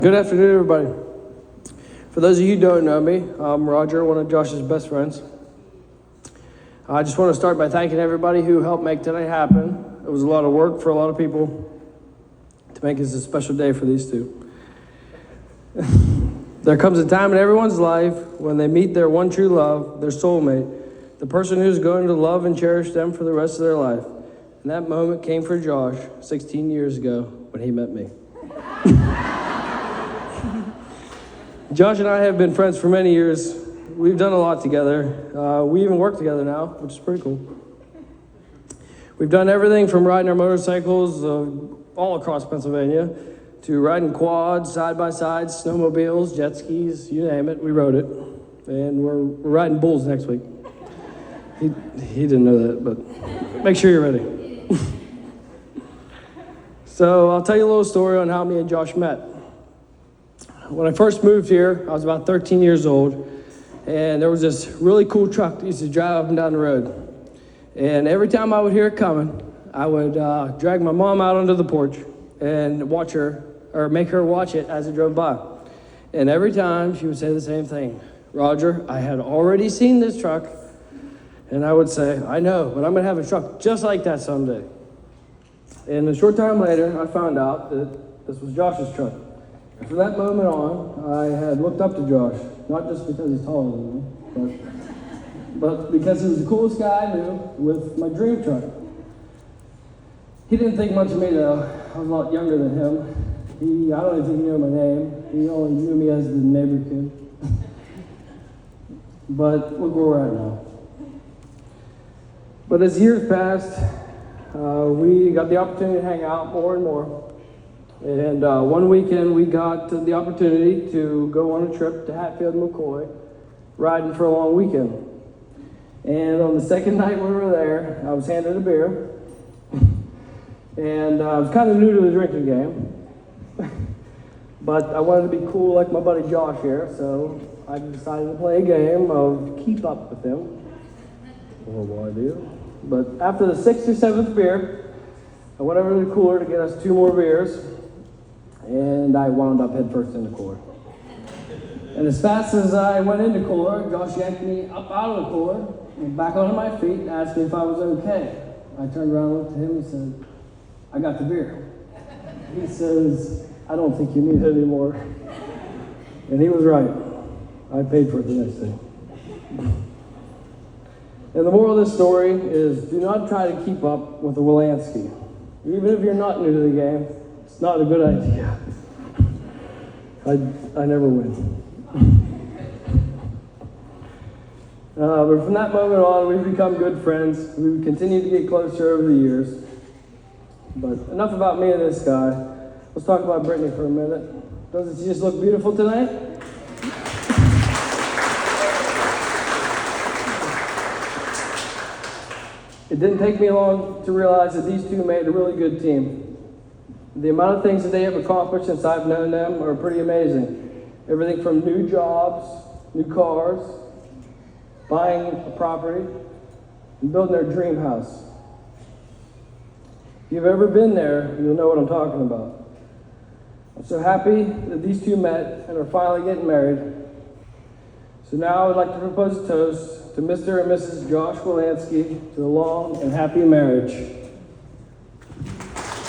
Good afternoon, everybody. For those of you who don't know me, I'm Roger, one of Josh's best friends. I just want to start by thanking everybody who helped make today happen. It was a lot of work for a lot of people to make this a special day for these two. There comes a time in everyone's life when they meet their one true love, their soulmate, the person who's going to love and cherish them for the rest of their life. And that moment came for Josh 16 years ago when he met me. Josh and I have been friends for many years. We've done a lot together. We even work together now, which is pretty cool. We've done everything from riding our motorcycles all across Pennsylvania to riding quads, side-by-sides, snowmobiles, jet skis, you name it, we rode it. And we're riding bulls next week. He didn't know that, but make sure you're ready. So I'll tell you a little story on how me and Josh met. When I first moved here, I was about 13 years old, and there was this really cool truck that used to drive up and down the road. And every time I would hear it coming, I would drag my mom out onto the porch and watch her, or make her watch it as it drove by. And every time she would say the same thing, "Roger, I had already seen this truck." And I would say, "I know, but I'm gonna have a truck just like that someday." And a short time later, I found out that this was Josh's truck. And from that moment on, I had looked up to Josh, not just because he's taller than me, but because he was the coolest guy I knew with my dream truck. He didn't think much of me though. I was a lot younger than him. I don't even think he knew my name. He only knew me as the neighbor kid. But look where we're at now. But as years passed, we got the opportunity to hang out more and more. And one weekend we got the opportunity to go on a trip to Hatfield and McCoy, riding for a long weekend. And on the second night we were there, I was handed a beer. And I was kind of new to the drinking game. But I wanted to be cool like my buddy Josh here, so I decided to play a game of keep up with him. What will I do? But after the 6th or 7th beer, I went over to the cooler to get us 2 more beers. And I wound up head first in the cooler. And as fast as I went into the cooler, Josh yanked me up out of the cooler and back onto my feet and asked me if I was okay. I turned around and looked at him and said, "I got the beer." He says, "I don't think you need it anymore." And he was right. I paid for it the next day. And the moral of this story is do not try to keep up with the Wolanski. Even if you're not new to the game, it's not a good idea. I never win. But from that moment on, we've become good friends. We've continued to get closer over the years. But enough about me and this guy. Let's talk about Brittany for a minute. Doesn't she just look beautiful tonight? It didn't take me long to realize that these two made a really good team. The amount of things that they have accomplished since I've known them are pretty amazing. Everything from new jobs, new cars, buying a property, and building their dream house. If you've ever been there, you'll know what I'm talking about. I'm so happy that these two met and are finally getting married. So now I would like to propose a toast to Mr. and Mrs. Josh Wolanski to a long and happy marriage.